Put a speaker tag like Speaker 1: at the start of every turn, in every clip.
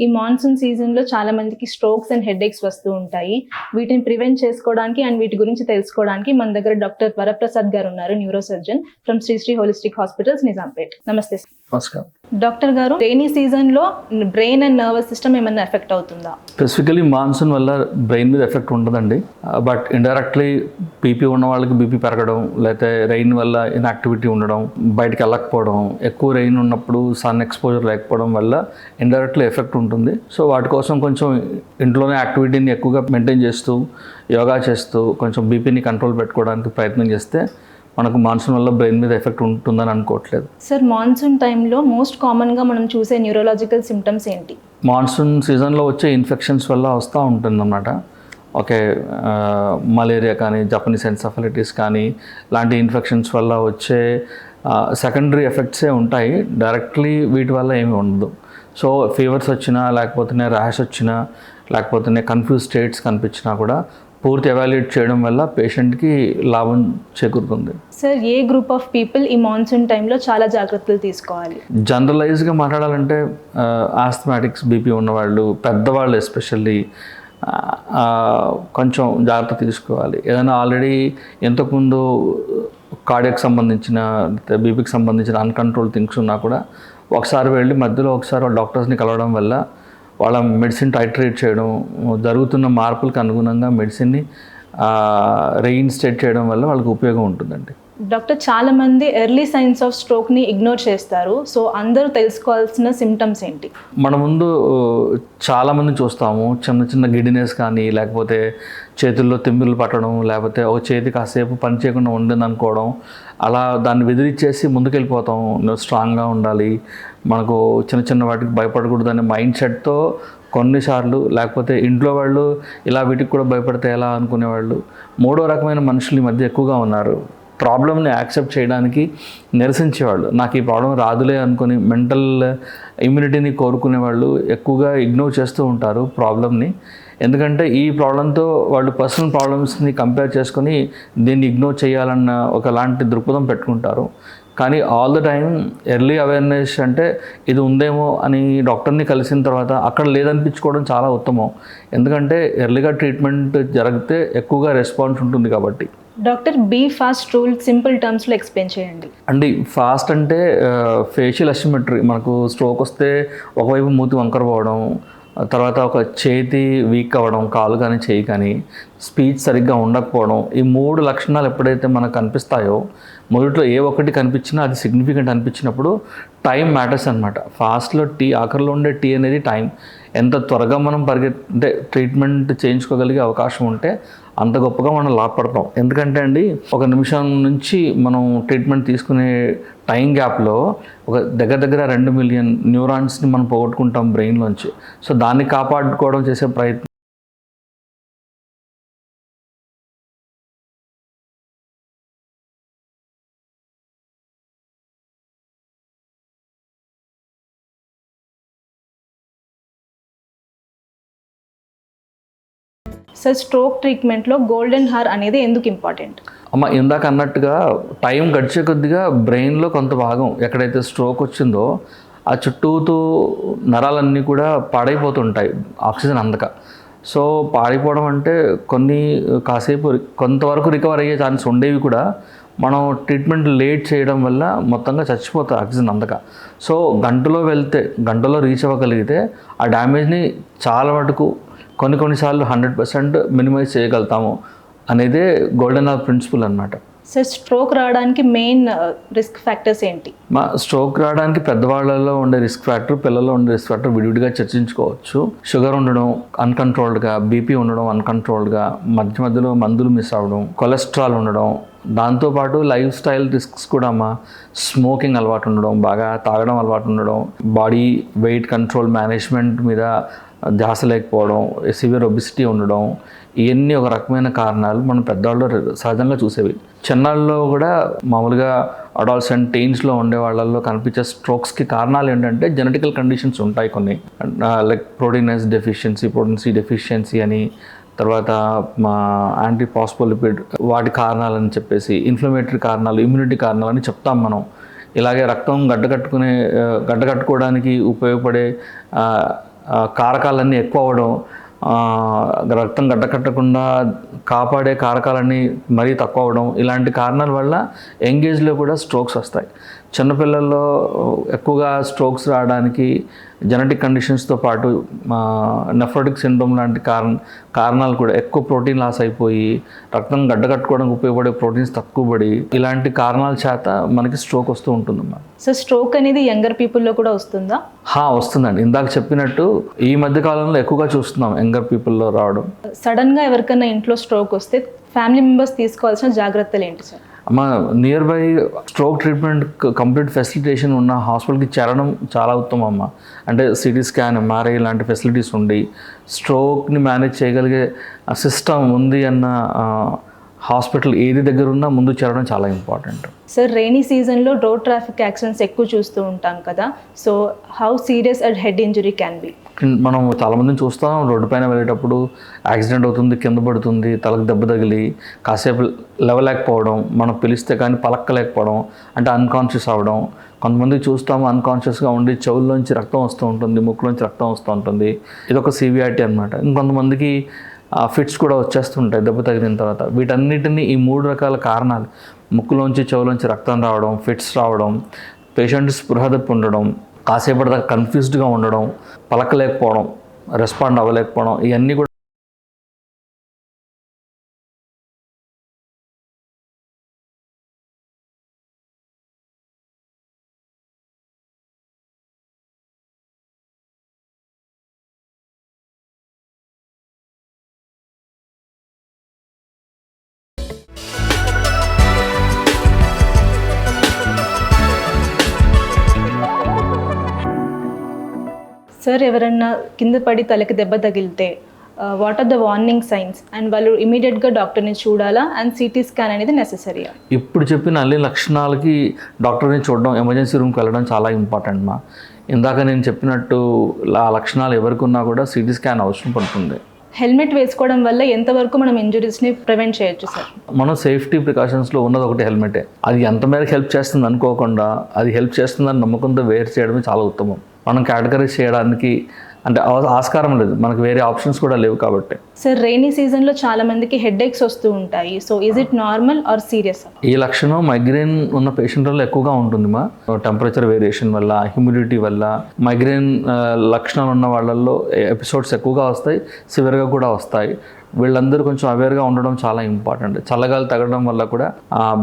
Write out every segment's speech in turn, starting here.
Speaker 1: ఈ మాన్సూన్ సీజన్లో చాలా మందికి స్ట్రోక్స్ అండ్ హెడేక్స్ వస్తూ ఉంటాయి. వీటిని ప్రివెంట్ చేసుకోవడానికి అండ్ వీటి గురించి తెలుసుకోవడానికి మన దగ్గర డాక్టర్ వరప్రసాద్ గారు ఉన్నారు, neuro surgeon from Sri holistic hospitals, Nizampet. Namaste sir.
Speaker 2: నమస్కారం
Speaker 1: డాక్టర్ గారు, రైనీ సీజన్లో బ్రెయిన్ అండ్ నర్వస్ సిస్టమ్ ఏమైనా ఎఫెక్ట్ అవుతుందా?
Speaker 2: స్పెసిఫికలీ మాన్సూన్ వల్ల బ్రెయిన్ మీద ఎఫెక్ట్ ఉంటుందండి. బట్ ఇండైరెక్ట్లీ బీపీ ఉన్న వాళ్ళకి బీపీ పెరగడం, లేకపోతే రెయిన్ వల్ల ఇన్యాక్టివిటీ ఉండడం, బయటకు వెళ్ళకపోవడం, ఎక్కువ రెయిన్ ఉన్నప్పుడు సన్ ఎక్స్పోజర్ లేకపోవడం వల్ల ఇండైరెక్ట్లీ ఎఫెక్ట్ ఉంటుంది. సో వాటి కోసం కొంచెం ఇంట్లోనే యాక్టివిటీని ఎక్కువగా మెయింటైన్ చేస్తూ, యోగా చేస్తూ కొంచెం బీపీని కంట్రోల్ పెట్టుకోవడానికి ప్రయత్నం చేస్తే మనకు మాన్సూన్ వల్ల బ్రెయిన్ మీద ఎఫెక్ట్ ఉంటుందని అనుకోవట్లేదు.
Speaker 1: సార్, మాన్సూన్ టైంలో మోస్ట్ కామన్గా మనం చూసే న్యూరోలాజికల్ సిమ్టమ్స్ ఏంటి?
Speaker 2: మాన్సూన్ సీజన్లో వచ్చే ఇన్ఫెక్షన్స్ వల్ల వస్తూ ఉంటుందన్నమాట. ఓకే, మలేరియా కానీ, జపనీస్ ఎన్సెఫలైటిస్ కానీ లాంటి ఇన్ఫెక్షన్స్ వల్ల వచ్చే సెకండరీ ఎఫెక్ట్సే ఉంటాయి. డైరెక్ట్లీ వీటి వల్ల ఏమీ ఉండదు. సో ఫీవర్స్ వచ్చినా, లేకపోతే ర్యాష్ వచ్చినా, లేకపోతే కన్ఫ్యూజ్ స్టేట్స్ కనిపించినా కూడా పూర్తి ఎవాల్యుయేట్ చేయడం వల్ల పేషెంట్కి లాభం చేకూరుతుంది.
Speaker 1: Sir, A group of people ఈ మాన్సూన్ టైంలో చాలా జాగ్రత్తలు తీసుకోవాలి?
Speaker 2: జనరలైజ్గా మాట్లాడాలంటే ఆస్థమాటిక్స్, బీపీ ఉన్నవాళ్ళు, పెద్దవాళ్ళు ఎస్పెషల్లీ కొంచెం జాగ్రత్త తీసుకోవాలి. ఏదైనా ఆల్రెడీ ఇంతకుముందు కార్డియాక్ సంబంధించిన, బీపీకి సంబంధించిన అన్కంట్రోల్ థింగ్స్ ఉన్నా కూడా ఒకసారి వెళ్ళి మధ్యలో ఒకసారి డాక్టర్స్ని కలవడం వల్ల వాళ్ళ మెడిసిన్ టైట్రేట్ చేయడం, జరుగుతున్న మార్పులకు అనుగుణంగా మెడిసిన్ని రీఇన్స్టేట్ చేయడం వల్ల వాళ్ళకి ఉపయోగం ఉంటుందండి.
Speaker 1: డాక్టర్, చాలా మంది ఎర్లీ సైన్స్ ఆఫ్ స్ట్రోక్ని ఇగ్నోర్ చేస్తారు. సో అందరూ తెలుసుకోవాల్సిన సిమ్టమ్స్ ఏంటి? మన
Speaker 2: ముందు చాలామంది చూస్తాము, చిన్న చిన్న గిడినెస్ కానీ, లేకపోతే చేతుల్లో తిమ్మిర్లు పట్టడం, లేకపోతే ఒక చేతి కాసేపు పని చేయకుండా ఉండింది అనుకోవడం, అలా దాన్ని బెదిరించేసి ముందుకెళ్ళిపోతాం. స్ట్రాంగ్గా ఉండాలి, మనకు చిన్న చిన్న వాటికి భయపడకూడదు అనే మైండ్ సెట్తో కొన్నిసార్లు, లేకపోతే ఇంట్లో వాళ్ళు ఇలా వీటికి కూడా భయపడితే ఎలా అనుకునేవాళ్ళు. మూడో రకమైన మనుషులు ఈ మధ్య ఎక్కువగా ఉన్నారు. ప్రాబ్లమ్ని యాక్సెప్ట్ చేయడానికి నిరసించేవాళ్ళు, నాకు ఈ ప్రాబ్లం రాదులే అనుకుని మెంటల్ ఇమ్యూనిటీని కోరుకునే వాళ్ళు ఎక్కువగా ఇగ్నోర్ చేస్తూ ఉంటారు ప్రాబ్లమ్ని. ఎందుకంటే ఈ ప్రాబ్లంతో వాళ్ళు పర్సనల్ ప్రాబ్లమ్స్ని కంపేర్ చేసుకొని దీన్ని ఇగ్నోర్ చేయాలన్న ఒకలాంటి దృక్పథం పెట్టుకుంటారు. కానీ all the time early awareness అంటే ఇది ఉందేమో అని డాక్టర్ని కలిసిన తర్వాత అక్కడ లేదనిపించుకోవడం చాలా ఉత్తమం. ఎందుకంటే ఎర్లీగా ట్రీట్మెంట్ జరిగితే ఎక్కువగా రెస్పాన్స్ ఉంటుంది కాబట్టి.
Speaker 1: Doctor, be fast rule simple టర్మ్స్లో ఎక్స్ప్లెయిన్ చేయండి.
Speaker 2: అండి, ఫాస్ట్ అంటే ఫేషియల్ అసిమెట్రీ. మనకు స్ట్రోక్ వస్తే ఒకవైపు మూతి వంకర పోవడం, తర్వాత ఒక చేతి వీక్ అవ్వడం, కాలు కానీ చేయి కానీ, స్పీచ్ సరిగ్గా ఉండకపోవడం, ఈ మూడు లక్షణాలు ఎప్పుడైతే మనకు కనిపిస్తాయో, మొదట్లో ఏ ఒక్కటి కనిపించినా అది సిగ్నిఫికెంట్ అనిపించినప్పుడు టైం మ్యాటర్స్ అనమాట. ఫాస్ట్లో ఆఖరిలో ఉండే టీ అనేది టైం. ఎంత త్వరగా మనం అంటే ట్రీట్మెంట్ చేయించుకోగలిగే అవకాశం ఉంటే అంత గొప్పగా మనం లాభపడతాం. ఎందుకంటే అండి, ఒక నిమిషం నుంచి మనం ట్రీట్మెంట్ తీసుకునే టైం గ్యాప్లో ఒక దగ్గర 2 మిలియన్ న్యూరాన్స్ని మనం పోగొట్టుకుంటాం బ్రెయిన్లోంచి. సో దాన్ని కాపాడుకోవడం చేసే ప్రయత్నం.
Speaker 1: సార్, స్ట్రోక్ ట్రీట్మెంట్లో గోల్డెన్ హార్ అనేది ఎందుకు ఇంపార్టెంట్?
Speaker 2: ఇందాక అన్నట్టుగా టైం గడిచే కొద్దిగా బ్రెయిన్లో కొంత భాగం ఎక్కడైతే స్ట్రోక్ వచ్చిందో ఆ చుట్టూతో నరాలన్నీ కూడా పాడైపోతుంటాయి ఆక్సిజన్ అందక. సో పాడైపోవడం అంటే కాసేపు కొంతవరకు రికవర్ అయ్యే ఛాన్స్ ఉండేవి కూడా మనం ట్రీట్మెంట్ లేట్ చేయడం వల్ల మొత్తంగా చచ్చిపోతాయి ఆక్సిజన్ అందక. సో గంటలో రీచ్ అవ్వగలిగితే ఆ డ్యామేజ్ని చాలా మటుకు కొన్నిసార్లు 100% మినిమైజ్ చేయగలుగుతాము అనేదే గోల్డెన్ హార్ ప్రిన్సిపల్ అనమాట.
Speaker 1: సార్, స్ట్రోక్ రావడానికి మెయిన్ రిస్క్ ఫ్యాక్టర్స్ ఏంటి?
Speaker 2: స్ట్రోక్ రావడానికి పెద్దవాళ్ళలో ఉండే రిస్క్ ఫ్యాక్టర్, పిల్లల్లో ఉండే రిస్క్ ఫ్యాక్టర్ విడివిడిగా చర్చించుకోవచ్చు. షుగర్ ఉండడం అన్కంట్రోల్డ్గా, బీపీ ఉండడం అన్కంట్రోల్డ్గా, మధ్యలో మందులు మిస్ అవ్వడం, కొలెస్ట్రాల్ ఉండడం, దాంతోపాటు లైఫ్ స్టైల్ రిస్క్స్ కూడా స్మోకింగ్ అలవాటు ఉండడం, బాగా తాగడం అలవాటు ఉండడం, బాడీ వెయిట్ కంట్రోల్ మేనేజ్మెంట్ మీద ధ్యాస లేకపోవడం, సివియర్ ఒబిసిటీ ఉండడం, ఇవన్నీ ఒక రకమైన కారణాలు మనం పెద్దవాళ్ళు సహజంగా చూసేవి. చిన్నాళ్ళలో కూడా మామూలుగా అడాల్సెంట్ టీన్స్లో ఉండే వాళ్ళల్లో కనిపించే స్ట్రోక్స్కి కారణాలు ఏంటంటే జెనెటికల్ కండిషన్స్ ఉంటాయి కొన్ని, లైక్ ప్రోటీన్ సి డెఫిషియన్సీ అని, తర్వాత యాంటీఫాస్ఫోలిపిడ్ వాటి కారణాలని చెప్పేసి, ఇన్ఫ్లమేటరీ కారణాలు, ఇమ్యూనిటీ కారణాలని చెప్తాం మనం. ఇలాగే రక్తం గడ్డకట్టుకోవడానికి ఉపయోగపడే కారకాలన్నీ ఎక్కువ అవ్వడం, రక్తం గడ్డకట్టకుండా కాపాడే కారకాలన్నీ మరీ తక్కువ అవ్వడం, ఇలాంటి కారణాల వల్ల యంగ్ ఏజ్లో కూడా స్ట్రోక్స్ వస్తాయి. చిన్నపిల్లల్లో ఎక్కువగా స్ట్రోక్స్ రావడానికి జెనెటిక్ కండిషన్స్తో పాటు నెఫ్రోటిక్ సిండ్రోమ్ లాంటి కారణాలు కూడా, ఎక్కువ ప్రోటీన్ లాస్ అయిపోయి రక్తం గడ్డకట్టుకోవడానికి ఉపయోగపడే ప్రోటీన్స్ తక్కువ పడి, ఇలాంటి కారణాల చేత మనకి స్ట్రోక్ వస్తూ ఉంటుందన్నమాట.
Speaker 1: సో స్ట్రోక్ అనేది యంగర్ పీపుల్లో కూడా వస్తుందా?
Speaker 2: వస్తుందండి. ఇందాక చెప్పినట్టు ఈ మధ్య కాలంలో ఎక్కువగా చూస్తున్నాం యంగర్ పీపుల్లో రావడం.
Speaker 1: సడన్గా ఎవరికైనా ఇంట్లో స్ట్రోక్ వస్తే ఫ్యామిలీ మెంబర్స్ తీసుకోవాల్సిన జాగ్రత్తలు ఏంటి సార్?
Speaker 2: అమ్మ, near by stroke treatment complete facilitation ఉన్న హాస్పిటల్కి చేరడం చాలా ఉత్తమం అమ్మ. అంటే సిటీ స్కాన్, ఎంఆర్ఐ లాంటి ఫెసిలిటీస్ ఉండి స్ట్రోక్ని మేనేజ్ చేయగలిగే సిస్టమ్ ఉంది అన్న హాస్పిటల్ ఏది దగ్గర ఉన్నా ముందు చేరడం చాలా ఇంపార్టెంట్.
Speaker 1: సార్, రైనీ సీజన్లో రోడ్ ట్రాఫిక్ యాక్సిడెంట్స్ ఎక్కువ చూస్తూ ఉంటాం కదా, so how serious and head injury can be?
Speaker 2: మనం చాలామందిని చూస్తాం, రోడ్డు పైన వెళ్ళేటప్పుడు యాక్సిడెంట్ అవుతుంది, కింద పడుతుంది, తలకు దెబ్బ తగిలి కాసేపు లేవలేకపోవడం, మనం పిలిస్తే కానీ పలక్కలేకపోవడం, అంటే అన్కాన్షియస్ అవ్వడం. కొంతమంది చూస్తాము అన్కాన్షియస్గా ఉండి చెవుల్లోంచి రక్తం వస్తూ ఉంటుంది, ముక్కులోంచి రక్తం వస్తూ ఉంటుంది. ఇదొక సివియారిటీ అనమాట. ఇంకొంతమందికి ఫిట్స్ కూడా వచ్చేస్తుంటాయి దెబ్బ తగిలిన తర్వాత. వీటన్నిటిని, ఈ 3 రకాల కారణాలు, ముక్కులోంచి చెవులోంచి రక్తం రావడం, ఫిట్స్ రావడం, పేషెంట్ స్పృహ తప్పి ఉండడం, కాసేపటి దాకా కన్ఫ్యూజ్డ్గా ఉండడం, పలకలేకపోవడం, రెస్పాండ్ అవ్వలేకపోవడం, ఇవన్నీ కూడా
Speaker 1: సార్, ఎవరన్నా కింద పడి తలకి దెబ్బ తగిలితే what are the warning signs and వాళ్ళు ఇమీడియట్గా డాక్టర్ని చూడాలా అండ్ సిటీ స్కాన్ అనేది నెససరీయా?
Speaker 2: ఇప్పుడు చెప్పిన అన్ని లక్షణాలకి డాక్టర్ని చూడడం, ఎమర్జెన్సీ రూమ్కి వెళ్ళడం చాలా ఇంపార్టెంట్ మా. ఇందాక నేను చెప్పినట్టు ఆ లక్షణాలు ఎవరికి ఉన్నా కూడా సిటీ స్కాన్ అవసరం పడుతుంది.
Speaker 1: హెల్మెట్ వేసుకోవడం వల్ల ఎంతవరకు మనం ఇంజురీస్ని ప్రివెంట్ చేయొచ్చు సార్?
Speaker 2: మనం సేఫ్టీ ప్రికాషన్స్లో ఉన్నది ఒకటి హెల్మెటే. అది ఎంత మేరకు హెల్ప్ చేస్తుంది అనుకోకుండా, అది హెల్ప్ చేస్తుందని నమ్మకంతో వేర్ చేయడమే చాలా ఉత్తమం. మనం కేటగరైజ్ చేయడానికి అంటే ఆస్కారం లేదు, మనకు వేరే ఆప్షన్స్ కూడా లేవు కాబట్టి.
Speaker 1: సార్, రైనీ సీజన్లో చాలా మందికి హెడ్ ఏక్స్ వస్తూ ఉంటాయి, so is it normal or serious?
Speaker 2: ఈ లక్షణం మైగ్రేన్ ఉన్న పేషెంట్లలో ఎక్కువగా ఉంటుంది మా. టెంపరేచర్ వేరియేషన్ వల్ల, హ్యూమిడిటీ వల్ల మైగ్రేన్ లక్షణాలు ఉన్న వాళ్ళల్లో ఎపిసోడ్స్ ఎక్కువగా వస్తాయి, సివియర్గా కూడా వస్తాయి. వీళ్ళందరూ కొంచెం అవేర్గా ఉండడం చాలా ఇంపార్టెంట్. చల్లగాలి తగ్గడం వల్ల కూడా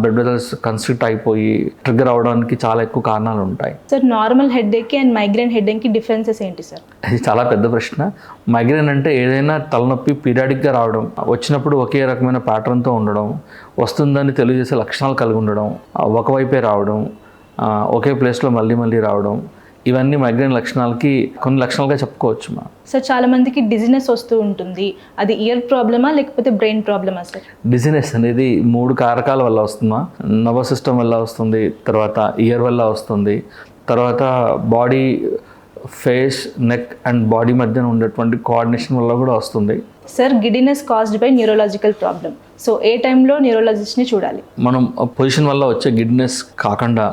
Speaker 2: బ్లడ్ వెజల్స్ కన్స్ట్రిక్ట్ అయిపోయి ట్రిగ్గర్ అవడానికి చాలా ఎక్కువ కారణాలు ఉంటాయి.
Speaker 1: సార్, నార్మల్ హెడ్ఏక్కి అండ్ మైగ్రేన్ హెడ్ఏక్కి డిఫరెన్సెస్ ఏంటి సార్?
Speaker 2: ఇది చాలా పెద్ద ప్రశ్న. మైగ్రేన్ అంటే ఏదైనా తలనొప్పి పీరియాడిక్గా రావడం, వచ్చినప్పుడు ఒకే రకమైన ప్యాటర్న్తో ఉండడం, వస్తుందని తెలియజేసే లక్షణాలు కలిగి ఉండడం, ఒకవైపే రావడం, ఒకే ప్లేస్లో మళ్ళీ మళ్ళీ రావడం, ఇవన్నీ మైగ్రేన్ లక్షణాలకి కొన్ని లక్షణాలుగా చెప్పుకోవచ్చు మా.
Speaker 1: సార్, చాలా మందికి డిజినెస్ వస్తూ ఉంటుంది, అది ఇయర్ ప్రాబ్లమా లేకపోతే బ్రెయిన్ ప్రాబ్లమా సార్?
Speaker 2: డిజినెస్ అనేది 3 కారకాల వల్ల వస్తుందా. నర్వస్ సిస్టమ్ వల్ల వస్తుంది, తర్వాత ఇయర్ వల్ల వస్తుంది, తర్వాత body, face, neck and body మధ్యన ఉండేటువంటి కోఆర్డినేషన్ వల్ల కూడా వస్తుంది.
Speaker 1: Sir, giddiness caused by neurological problem, so ఏ టైంలో న్యూరోలజిస్ట్ని చూడాలి?
Speaker 2: మనం పొజిషన్ వల్ల వచ్చే గిడ్నెస్ కాకుండా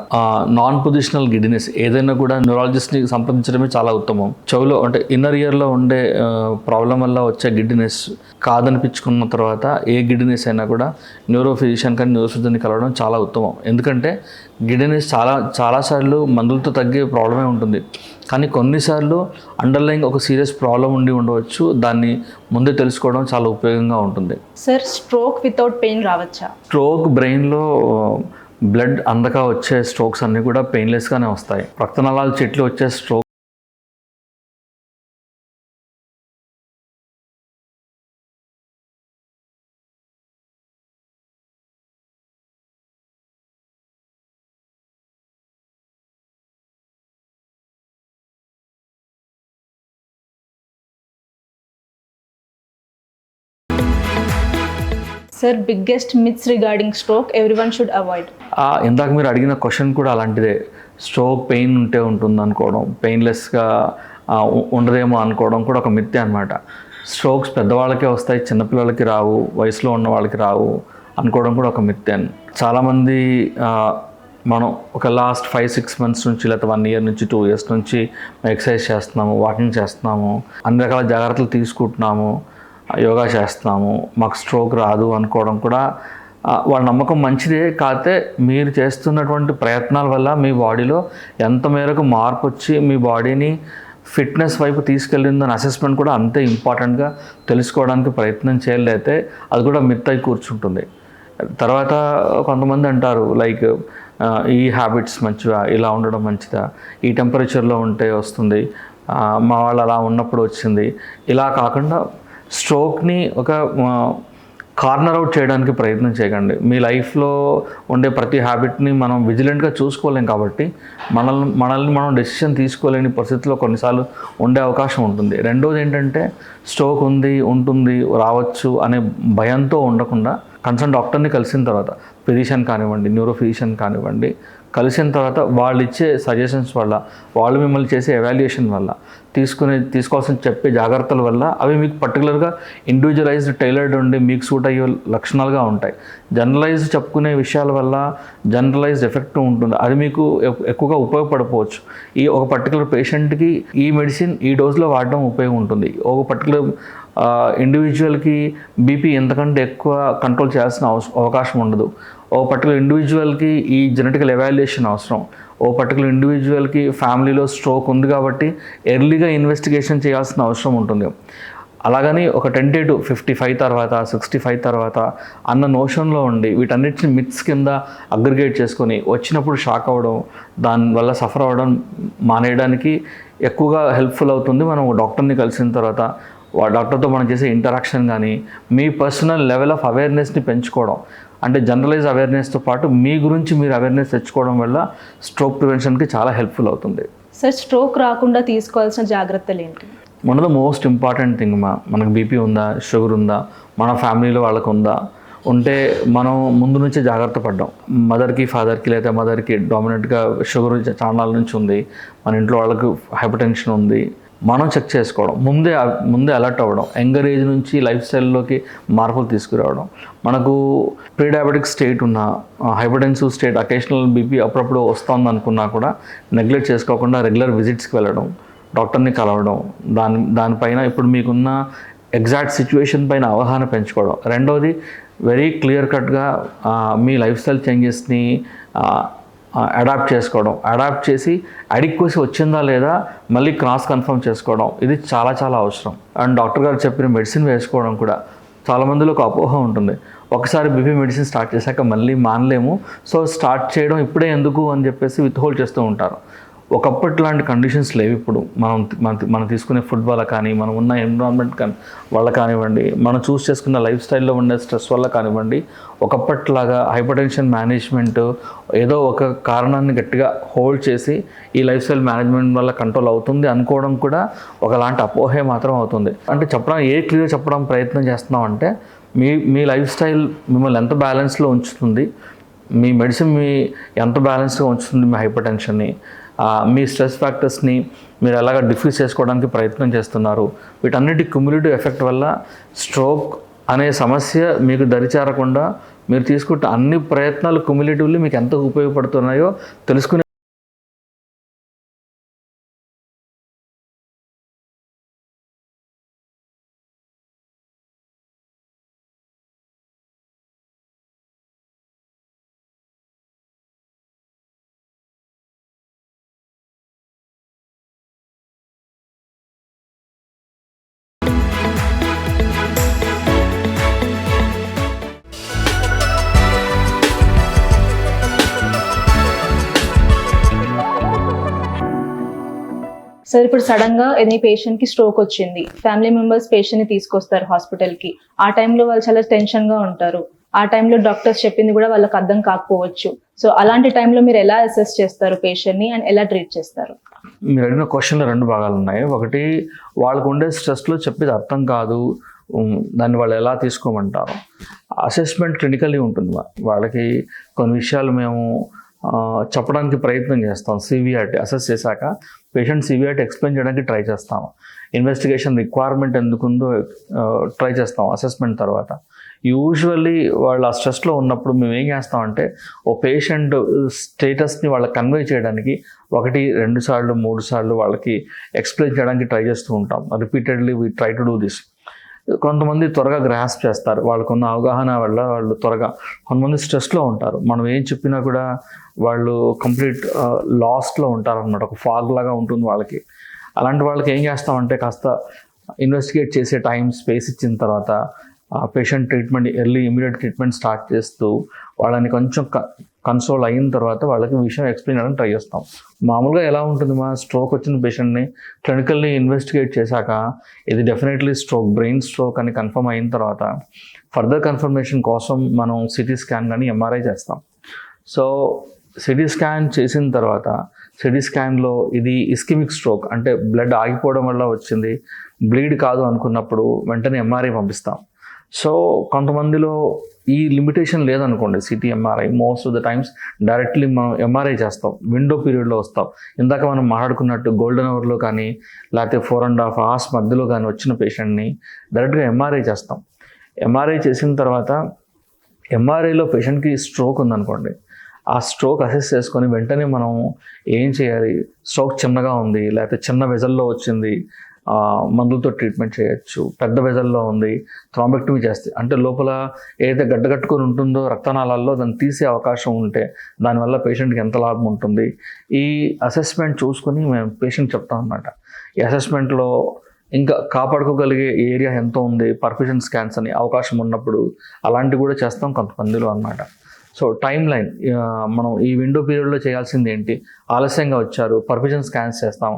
Speaker 2: నాన్ పొజిషనల్ గిడ్నెస్ ఏదైనా కూడా న్యూరాలజిస్ట్ని సంప్రదించడమే చాలా ఉత్తమం. చెవులో అంటే ఇన్నర్ ఇయర్లో ఉండే ప్రాబ్లం వల్ల వచ్చే గిడ్నెస్ కాదనిపించుకున్న తర్వాత ఏ గిడ్నెస్ అయినా కూడా న్యూరో ఫిజిషియన్ కానీ న్యూరో సర్జన్ని కలవడం చాలా ఉత్తమం. ఎందుకంటే గిడ్నెస్ చాలాసార్లు మందులతో తగ్గే ప్రాబ్లమే ఉంటుంది, కానీ కొన్నిసార్లు అండర్లైన్ ఒక సీరియస్ ప్రాబ్లం ఉండి ఉండవచ్చు. దాన్ని ముందే తెలుసుకోవడం చాలా ఉపయోగంగా ఉంటుంది.
Speaker 1: సార్, స్ట్రోక్ వితౌట్ పెయిన్ రావచ్చా?
Speaker 2: స్ట్రోక్ బ్రెయిన్లో బ్లడ్ అందక వచ్చే స్ట్రోక్స్ అన్నీ కూడా పెయిన్లెస్గానే వస్తాయి. రక్తనాళాలు చెట్లు వచ్చే stroke
Speaker 1: sir, biggest myths regarding stroke everyone should avoid?
Speaker 2: ఇందాక మీరు అడిగిన క్వశ్చన్ కూడా అలాంటిదే. స్ట్రోక్ పెయిన్ ఉంటే ఉంటుంది అనుకోవడం, పెయిన్లెస్గా ఉండదేమో అనుకోవడం కూడా ఒక మిథ్య అనమాట. స్ట్రోక్స్ పెద్దవాళ్ళకే వస్తాయి, చిన్నపిల్లలకి రావు, వయసులో ఉన్న వాళ్ళకి రావు అనుకోవడం కూడా ఒక మిథ్య. చాలామంది మనం ఒక లాస్ట్ 5-6 months నుంచి లేకపోతే 1 year నుంచి 2 years నుంచి ఎక్సర్సైజ్ చేస్తున్నాము, వాకింగ్ చేస్తున్నాము, అన్ని రకాల జాగ్రత్తలు తీసుకుంటున్నాము, యోగా చేస్తున్నాము, మాకు స్ట్రోక్ రాదు అనుకోవడం కూడా వాళ్ళ నమ్మకం మంచిదే. కాకపోతే మీరు చేస్తున్నటువంటి ప్రయత్నాల వల్ల మీ బాడీలో ఎంత మేరకు మార్పు వచ్చి మీ బాడీని ఫిట్నెస్ వైపు తీసుకెళ్ళిందని అసెస్మెంట్ కూడా అంతే ఇంపార్టెంట్గా తెలుసుకోవడానికి ప్రయత్నం చేయలేతే అది కూడా మిత్ అయి కూర్చుంటుంది. తర్వాత కొంతమంది అంటారు లైక్ ఈ హ్యాబిట్స్ మంచిగా, ఇలా ఉండడం మంచిదా, ఈ టెంపరేచర్లో ఉంటే వస్తుంది, మా వాళ్ళు అలా ఉన్నప్పుడు వచ్చింది. ఇలా కాకుండా స్ట్రోక్ని ఒక కార్నర్ అవుట్ చేయడానికి ప్రయత్నం చేయకండి. మీ లైఫ్లో ఉండే ప్రతి హ్యాబిట్ని మనం విజిలెంట్గా చూసుకోలేం కాబట్టి మనల్ని మనం డెసిషన్ తీసుకోలేని పరిస్థితుల్లో కొన్నిసార్లు ఉండే అవకాశం ఉంటుంది. రెండోది ఏంటంటే స్ట్రోక్ ఉంటుంది రావచ్చు అనే భయంతో ఉండకుండా కన్సర్న్ డాక్టర్ని కలిసిన తర్వాత, ఫిజిషియన్ కానివ్వండి, న్యూరో ఫిజిషియన్ కానివ్వండి, కలిసిన తర్వాత వాళ్ళు ఇచ్చే సజెషన్స్ వల్ల, వాళ్ళు మిమ్మల్ని చేసే ఎవాల్యుయేషన్ వల్ల, తీసుకోవాల్సిన చెప్పే జాగ్రత్తల వల్ల అవి మీకు పర్టికులర్గా ఇండివిజువలైజ్డ్ టైలర్డ్ ఉండి మీకు సూట్ అయ్యే లక్షణాలుగా ఉంటాయి. జనరలైజ్ చెప్పుకునే విషయాల వల్ల జనరలైజ్డ్ ఎఫెక్ట్ ఉంటుంది, అది మీకు ఎక్కువగా ఉపయోగపడకపోవచ్చు. ఈ ఒక పర్టికులర్ పేషెంట్కి ఈ మెడిసిన్ ఈ డోస్లో వాడడం ఉపయోగం ఉంటుంది. ఒక పర్టికులర్ ఇండివిజువల్కి బీపీ ఎంతకంటే ఎక్కువ కంట్రోల్ చేయాల్సిన అవకాశం ఉండదు. ఓ పర్టికులర్ ఇండివిజువల్కి ఈ జెనెటికల్ ఎవాల్యుయేషన్ అవసరం. ఓ పర్టికులర్ ఇండివిజువల్కి ఫ్యామిలీలో స్ట్రోక్ ఉంది కాబట్టి ఎర్లీగా ఇన్వెస్టిగేషన్ చేయాల్సిన అవసరం ఉంటుంది. అలాగని ఒక 10-55 తర్వాత 65 తర్వాత అన్న నోషన్లో ఉండి వీటన్నిటిని మిత్స్ కింద అగ్రిగేట్ చేసుకొని వచ్చినప్పుడు షాక్ అవ్వడం, దానివల్ల సఫర్ అవ్వడం మానేయడానికి ఎక్కువగా హెల్ప్ఫుల్ అవుతుంది. మనం డాక్టర్ని కలిసిన తర్వాత డాక్టర్తో మనం చేసే ఇంటరాక్షన్ కానీ, మీ పర్సనల్ లెవెల్ ఆఫ్ అవేర్నెస్ని పెంచుకోవడం, అంటే జనరలైజ్ అవేర్నెస్తో పాటు మీ గురించి మీరు అవేర్నెస్ తెచ్చుకోవడం వల్ల స్ట్రోక్ ప్రివెన్షన్కి చాలా హెల్ప్ఫుల్ అవుతుంది.
Speaker 1: సార్, స్ట్రోక్ రాకుండా తీసుకోవాల్సిన జాగ్రత్తలు ఏంటి?
Speaker 2: One of the most important thing, మనకు బీపీ ఉందా, షుగర్ ఉందా, మన ఫ్యామిలీలో వాళ్ళకు ఉందా, ఉంటే మనం ముందు నుంచే జాగ్రత్త పడ్డాం. మదర్కి ఫాదర్కి లేదా మదర్కి డామినెంట్గా షుగర్ చాలా నుంచి ఉంది, మన ఇంట్లో వాళ్ళకు హైపర్ టెన్షన్ ఉంది, మనం చెక్ చేసుకోవడం, ముందే అలర్ట్ అవ్వడం, యంగర్ ఏజ్ నుంచి లైఫ్ స్టైల్లోకి మార్పులు తీసుకురావడం. మనకు ప్రీ డయాబెటిక్ స్టేట్ ఉన్న, హైపర్టెన్సివ్ స్టేట్, అకేషనల్ బీపీ అప్పుడప్పుడు వస్తుంది అనుకున్నా కూడా నెగ్లెక్ట్ చేసుకోకుండా రెగ్యులర్ విజిట్స్కి వెళ్ళడం, డాక్టర్ని కలవడం, దానిపైన ఇప్పుడు మీకున్న ఎగ్జాక్ట్ సిచ్యువేషన్ పైన అవగాహన పెంచుకోవడం. రెండవది వెరీ క్లియర్ కట్గా మీ లైఫ్ స్టైల్ చేంజెస్ని అడాప్ట్ చేసుకోవడం, అడాప్ట్ చేసి అడిక్వసీ వచ్చిందా లేదా మళ్ళీ క్రాస్ కన్ఫర్మ్ చేసుకోవడం, ఇది చాలా చాలా అవసరం. అండ్ డాక్టర్ గారు చెప్పిన మెడిసిన్ వేసుకోవడం కూడా చాలామందిలో ఒక అపోహ ఉంటుంది. ఒకసారి బీపీ మెడిసిన్ స్టార్ట్ చేశాక మళ్ళీ మానలేము, సో స్టార్ట్ చేయడం ఇప్పుడే ఎందుకు అని చెప్పేసి విత్హోల్డ్ చేస్తూ ఉంటారు. ఒకప్పటి లాంటి కండిషన్స్ లేవు ఇప్పుడు. మనం తీసుకునే ఫుడ్ వల్ల కానీ, మనం ఉన్న ఎన్విరాన్మెంట్ వల్ల కానివ్వండి, మనం చూస్ చేసుకున్న లైఫ్ స్టైల్లో ఉండే స్ట్రెస్ వల్ల కానివ్వండి, ఒకప్పటిలాగా హైపర్ టెన్షన్ మేనేజ్మెంట్ ఏదో ఒక కారణాన్ని గట్టిగా హోల్డ్ చేసి ఈ లైఫ్ స్టైల్ మేనేజ్మెంట్ వల్ల కంట్రోల్ అవుతుంది అనుకోవడం కూడా ఒకలాంటి అపోహే మాత్రం అవుతుంది. అంటే క్లియర్ చెప్పడం ప్రయత్నం చేస్తున్నాం అంటే మీ లైఫ్ స్టైల్ మిమ్మల్ని ఎంత బ్యాలెన్స్లో ఉంచుతుంది, మీ మెడిసిన్ ఎంత బ్యాలెన్స్గా ఉంచుతుంది, మీ హైపర్ టెన్షన్ని, మీ స్ట్రెస్ ఫ్యాక్టర్స్ని మీరు ఎలాగ డిఫ్యూజ్ చేసుకోవడానికి ప్రయత్నం చేస్తున్నారు, వీటన్నిటి క్యుములేటివ్ ఎఫెక్ట్ వల్ల స్ట్రోక్ అనే సమస్య మీకు దరిచేరకుండా మీరు తీసుకుంటే అన్ని ప్రయత్నాలు క్యుములేటివ్లీ మీకు ఎంత ఉపయోగపడుతున్నాయో తెలుసుకునే
Speaker 1: సార్, ఇప్పుడు సడన్ గా ఏదైనా పేషెంట్ కి స్ట్రోక్ వచ్చింది, ఫ్యామిలీ మెంబర్స్ పేషెంట్ ని తీసుకొస్తారు హాస్పిటల్ కి. ఆ టైంలో వాళ్ళు చాలా టెన్షన్ గా ఉంటారు. ఆ టైంలో డాక్టర్స్ చెప్పింది కూడా వాళ్ళకి అర్థం కాకపోవచ్చు. సో అలాంటి టైంలో మీరు ఎలా అసెస్ చేస్తారు పేషెంట్ ని అండ్ ఎలా ట్రీట్ చేస్తారు?
Speaker 2: మీరు అడిగిన క్వశ్చన్లో 2 భాగాలు ఉన్నాయి. ఒకటి, వాళ్ళకు ఉండే స్ట్రెస్లో చెప్పేది అర్థం కాదు, దాన్ని వాళ్ళు ఎలా తీసుకోమంటారు. అసెస్మెంట్ క్లినికల్లీ ఉంటుంది. వాళ్ళకి కొన్ని విషయాలు మేము చెప్పడానికి ప్రయత్నం చేస్తాం. సివిఆర్టీ అసెస్ చేశాక పేషెంట్ సివిఆర్టీ ఎక్స్ప్లెయిన్ చేయడానికి ట్రై చేస్తాం. ఇన్వెస్టిగేషన్ రిక్వైర్మెంట్ ఎందుకుందో ట్రై చేస్తాం అసెస్మెంట్ తర్వాత. యూజువల్లీ వాళ్ళు ఆ స్ట్రెస్లో ఉన్నప్పుడు మేము ఏం చేస్తామంటే ఓ పేషెంట్ స్టేటస్ని వాళ్ళకి కన్వే చేయడానికి 1, 2 సార్లు 3 సార్లు వాళ్ళకి ఎక్స్ప్లెయిన్ చేయడానికి ట్రై చేస్తూ ఉంటాం. Repeatedly we try to do this. కొంతమంది త్వరగా గ్రాస్ప్ చేస్తారు, వాళ్ళకున్న అవగాహన వల్ల వాళ్ళు త్వరగా. కొంతమంది స్ట్రెస్లో ఉంటారు, మనం ఏం చెప్పినా కూడా వాళ్ళు కంప్లీట్ లాస్ట్లో ఉంటారనమాట, ఒక ఫాగ్ లాగా ఉంటుంది వాళ్ళకి. అలాంటి వాళ్ళకి ఏం చేస్తామంటే కాస్త ఇన్వెస్టిగేట్ చేసే టైం స్పేస్ ఇచ్చిన తర్వాత patient treatment immediate treatment start చేస్తూ వాళ్ళని కొంచెం కన్సోల్ అయిన తర్వాత వాళ్ళకి విషయం ఎక్స్ప్లెయిన్ చేయడానికి ట్రై చేస్తాం. మామూలుగా ఎలా ఉంటుంది, మా స్ట్రోక్ వచ్చిన పేషెంట్ని క్లినికల్లీ ఇన్వెస్టిగేట్ చేశాక ఇది డెఫినెట్లీ స్ట్రోక్, బ్రెయిన్ స్ట్రోక్ అని కన్ఫర్మ్ అయిన తర్వాత ఫర్దర్ కన్ఫర్మేషన్ కోసం మనం సిటీ స్కాన్ కానీ ఎంఆర్ఐ చేస్తాం. సో సిటీ స్కాన్ చేసిన తర్వాత సిటీ స్కాన్లో ఇది ఇస్కిమిక్ స్ట్రోక్ అంటే బ్లడ్ ఆగిపోవడం వల్ల వచ్చింది, బ్లీడ్ కాదు అనుకున్నప్పుడు వెంటనే ఎంఆర్ఐ పంపిస్తాం. సో కొంతమందిలో ఈ లిమిటేషన్ లేదనుకోండి, city MRI most of the times directly మనం ఎంఆర్ఐ చేస్తాం, విండో పీరియడ్లో వస్తాం. ఇందాక మనం మాట్లాడుకున్నట్టు గోల్డెన్ అవర్లో కానీ లేకపోతే 4.5 hours మధ్యలో కానీ వచ్చిన పేషెంట్ని డైరెక్ట్గా ఎంఆర్ఐ చేస్తాం. ఎంఆర్ఐ చేసిన తర్వాత ఎంఆర్ఐలో పేషెంట్కి స్ట్రోక్ ఉందనుకోండి, ఆ స్ట్రోక్ అసెస్ చేసుకొని వెంటనే మనం ఏం చేయాలి, స్ట్రోక్ చిన్నగా ఉంది లేకపోతే చిన్న వెజల్లో వచ్చింది, మందులతో ట్రీట్మెంట్ చేయొచ్చు. పెద్ద వెజల్లో ఉంది, థ్రాంబెక్టమీ చేస్తే అంటే లోపల ఏదైతే గడ్డగట్టుకొని ఉంటుందో రక్తనాళాల్లో దాన్ని తీసే అవకాశం ఉంటే దానివల్ల పేషెంట్కి ఎంత లాభం ఉంటుంది, ఈ అసెస్మెంట్ చూసుకొని మేము పేషెంట్ చెప్తాం అన్నమాట. ఈ అసెస్మెంట్లో ఇంకా కాపాడుకోగలిగే ఏరియా ఎంత ఉంది, పర్ఫ్యూజన్ స్కాన్స్ అని అవకాశం ఉన్నప్పుడు అలాంటివి కూడా చేస్తాం కొంతమందిలో అన్నమాట. సో టైం లైన్ మనం ఈ విండో పీరియడ్లో చేయాల్సింది ఏంటి, ఆలస్యంగా వచ్చారు పర్ఫ్యూజన్ స్కాన్స్ చేస్తాం.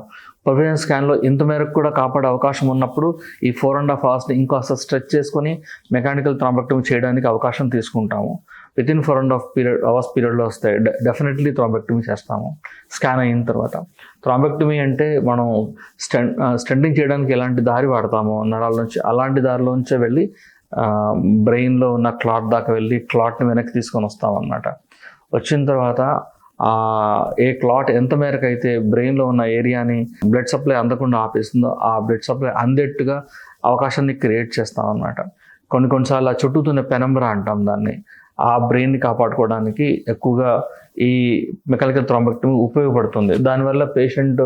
Speaker 2: పర్ఫ్యూజన్ స్కాన్లో ఇంత మేరకు కూడా కాపాడే అవకాశం ఉన్నప్పుడు ఈ 4.5 hours ఇంకాస్త స్ట్రెచ్ చేసుకొని మెకానికల్ థ్రాంబెక్టమీ చేయడానికి అవకాశం తీసుకుంటాము. వితిన్ 4.5 hours పీరియడ్లో వస్తే డెఫినెట్లీ థ్రాంబెక్టమీ చేస్తాము స్కాన్ అయిన తర్వాత. థ్రాంబెక్టమీ అంటే మనం స్టెంటింగ్ చేయడానికి ఎలాంటి దారి వాడతామో నరాల నుంచి, అలాంటి దారిలోంచే వెళ్ళి బ్రెయిన్లో ఉన్న క్లాట్ దాకా వెళ్ళి క్లాట్ని వెనక్కి తీసుకొని వస్తాం అన్నమాట. వచ్చిన తర్వాత ఏ క్లాట్ ఎంత మేరకు అయితే బ్రెయిన్లో ఉన్న ఏరియాని బ్లడ్ సప్లై అందకుండా ఆపేస్తుందో ఆ బ్లడ్ సప్లై అందేట్టుగా అవకాశాన్ని క్రియేట్ చేస్తాం అన్నమాట. కొన్నిసార్లు ఆ చుట్టూతున్న పెనంబ్రా అంటాం దాన్ని, ఆ బ్రెయిన్ని కాపాడుకోవడానికి ఎక్కువగా ఈ మెకానికల్ థ్రాంబెక్టమీ ఉపయోగపడుతుంది. దానివల్ల పేషెంట్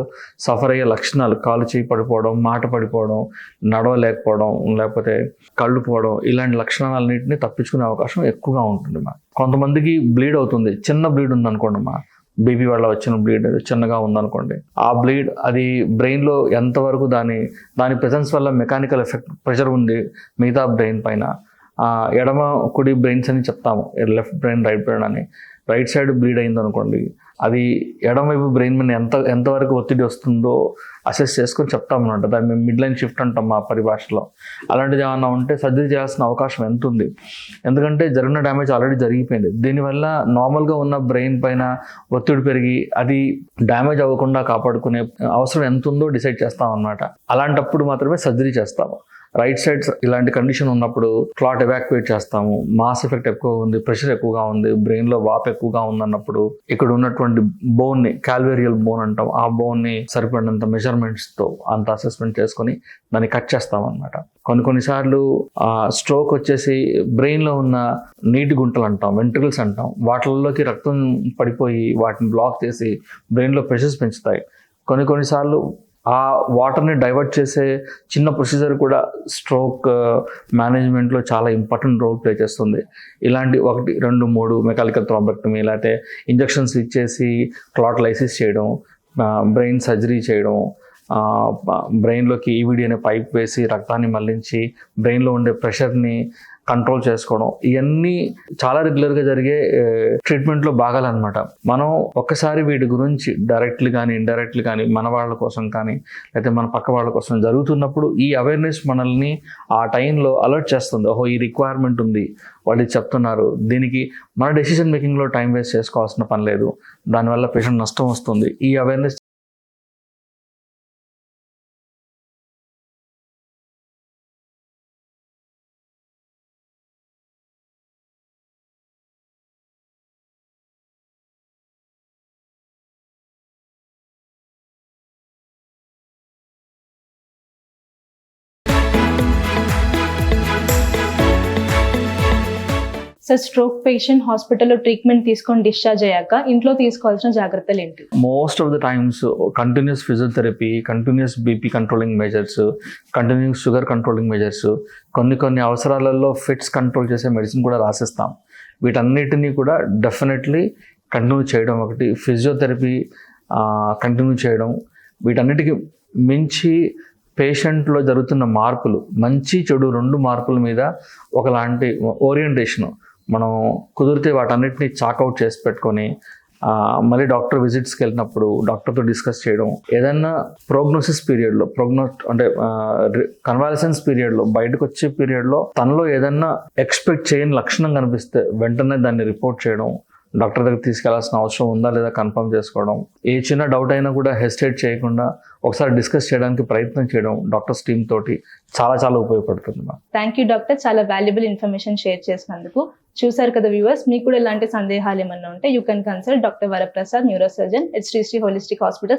Speaker 2: సఫర్ అయ్యే లక్షణాలు కాలు చేయి పడిపోవడం, మాట పడిపోవడం, నడవలేకపోవడం, లేకపోతే కళ్ళు పోవడం, ఇలాంటి లక్షణాలన్నింటినీ తప్పించుకునే అవకాశం ఎక్కువగా ఉంటుంది. కొంతమందికి బ్లీడ్ అవుతుంది, చిన్న బ్లీడ్ ఉందనుకోండి, బేబీ వల్ల వచ్చిన బ్లీడ్ చిన్నగా ఉందనుకోండి, ఆ బ్లీడ్ అది బ్రెయిన్లో ఎంతవరకు దాని ప్రెజెన్స్ వల్ల మెకానికల్ ఎఫెక్ట్ ప్రెషర్ ఉంది మిగతా బ్రెయిన్ పైన. ఎడమ కుడి బ్రెయిన్స్ అని చెప్తాము, లెఫ్ట్ బ్రెయిన్ రైట్ బ్రెయిన్ అని. రైట్ సైడ్ బ్లీడ్ అయింది అనుకోండి, అది ఎడమవైపు బ్రెయిన్ మీద ఎంతవరకు ఒత్తిడి వస్తుందో అసెస్ చేసుకొని చెప్తామన్నమాట. దాన్ని మేము మిడ్ లైన్ షిఫ్ట్ అంటాం మా పరిభాషలో. అలాంటిది ఏమన్నా ఉంటే సర్జరీ చేయాల్సిన అవకాశం ఎంత ఉంది, ఎందుకంటే జరిగిన డ్యామేజ్ ఆల్రెడీ జరిగిపోయింది. దీనివల్ల నార్మల్గా ఉన్న బ్రెయిన్ పైన ఒత్తిడి పెరిగి అది డ్యామేజ్ అవ్వకుండా కాపాడుకునే అవసరం ఎంత ఉందో డిసైడ్ చేస్తాం అన్నమాట. అలాంటప్పుడు మాత్రమే సర్జరీ చేస్తాము. రైట్ సైడ్ ఇలాంటి కండిషన్ ఉన్నప్పుడు క్లాట్ ఎవాక్యుయేట్ చేస్తాము. మాస్ ఎఫెక్ట్ ఎక్కువ ఉంది, ప్రెషర్ ఎక్కువగా ఉంది, బ్రెయిన్లో వాపు ఎక్కువగా ఉందన్నప్పుడు ఇక్కడ ఉన్నటువంటి బోన్ని, కాల్వేరియల్ బోన్ అంటాం, ఆ బోన్ని సరిపడినంత మెజర్మెంట్స్తో అంత అసెస్మెంట్ చేసుకొని దాన్ని కట్ చేస్తాం అన్నమాట. కొన్నిసార్లు స్ట్రోక్ వచ్చేసి బ్రెయిన్లో ఉన్న నీటి గుంటలు అంటాం, వెంట్రికల్స్ అంటాం, వాటిల్లోకి రక్తం పడిపోయి వాటిని బ్లాక్ చేసి బ్రెయిన్లో ప్రెషర్స్ పెంచుతాయి. కొన్నిసార్లు ఆ వాటర్ని డైవర్ట్ చేసే చిన్న ప్రొసీజర్ కూడా స్ట్రోక్ మేనేజ్మెంట్లో చాలా ఇంపార్టెంట్ రోల్ ప్లే చేస్తుంది. ఇలాంటి 1, 2, 3 మెకానికల్ థ్రాంబెక్టమీ లేకపోతే ఇంజెక్షన్స్ ఇచ్చేసి క్లాట్ లైసిస్ చేయడం, బ్రెయిన్ సర్జరీ చేయడం, బ్రెయిన్లోకి ఈవిడి అనే పైప్ వేసి రక్తాన్ని మళ్లించి బ్రెయిన్లో ఉండే ప్రెషర్ని కంట్రోల్ చేసుకోవడం, ఇవన్నీ చాలా రెగ్యులర్గా జరిగే ట్రీట్మెంట్లో భాగాలన్నమాట. మనం ఒక్కసారి వీటి గురించి డైరెక్ట్లీ కానీ ఇండైరెక్ట్లీ కానీ మన వాళ్ళ కోసం కానీ లేకపోతే మన పక్క వాళ్ళ కోసం జరుగుతున్నప్పుడు ఈ అవేర్నెస్ మనల్ని ఆ టైంలో అలర్ట్ చేస్తుంది. ఓహో, ఈ రిక్వైర్మెంట్ ఉంది, వాళ్ళు చెప్తున్నారు, దీనికి మన డెసిషన్ మేకింగ్లో టైం వేస్ట్ చేసుకోవాల్సిన పని లేదు, దానివల్ల పేషెంట్ నష్టం వస్తుంది. ఈ అవేర్నెస్
Speaker 1: సార్ స్ట్రోక్ పేషెంట్ హాస్పిటల్లో ట్రీట్మెంట్ తీసుకొని డిశ్చార్జ్ అయ్యాక ఇంట్లో తీసుకోవాల్సిన జాగ్రత్తలు ఏంటి?
Speaker 2: Most of the times continuous physiotherapy, continuous BP controlling measures, continuous sugar controlling measures, కొన్ని అవసరాలలో ఫిట్స్ కంట్రోల్ చేసే మెడిసిన్ కూడా రాసిస్తాం. వీటన్నిటినీ కూడా డెఫినెట్లీ కంటిన్యూ చేయడం, ఒకటి ఫిజియోథెరపీ కంటిన్యూ చేయడం. వీటన్నిటికీ మించి పేషెంట్లో జరుగుతున్న మార్పులు, మంచి చెడు 2 మార్పుల మీద ఒకలాంటి ఓరియంటేషను మనం కుదిరితే వాటన్నిటిని చాకౌట్ చేసి పెట్టుకొని మళ్ళీ డాక్టర్ విజిట్స్కి వెళ్ళినప్పుడు డాక్టర్తో డిస్కస్ చేయడం. ఏదైనా ప్రోగ్నోసిస్ పీరియడ్లో అంటే కన్వాలసెన్స్ పీరియడ్లో, బయటకు వచ్చే పీరియడ్లో తనలో ఏదైనా ఎక్స్పెక్ట్ చేయని లక్షణం కనిపిస్తే వెంటనే దాన్ని రిపోర్ట్ చేయడం, డాక్టర్ దగ్గర తీసుకెళ్లాల్సిన అవసరం ఉందా లేదా కన్ఫర్మ్ చేసుకోవడం. ఏ చిన్న డౌట్ అయినా కూడా హెసిటేట్ చేయకుండా ఒకసారి డిస్కస్ చేయడానికి ప్రయత్నం చేయడం డాక్టర్స్ టీమ్ తోటి చాలా ఉపయోగపడుతుంది.
Speaker 1: థ్యాంక్ యూ డాక్టర్, చాలా వాల్యుబుల్ ఇన్ఫర్మేషన్ షేర్ చేసినందుకు. చూసారు కదా వ్యూవర్స్, మీకు కూడా ఇలాంటి సందేహాలు ఏమన్నా ఉంటే you can consult doctor Varaprasad, neurosurgeon at Sri holistic hospital,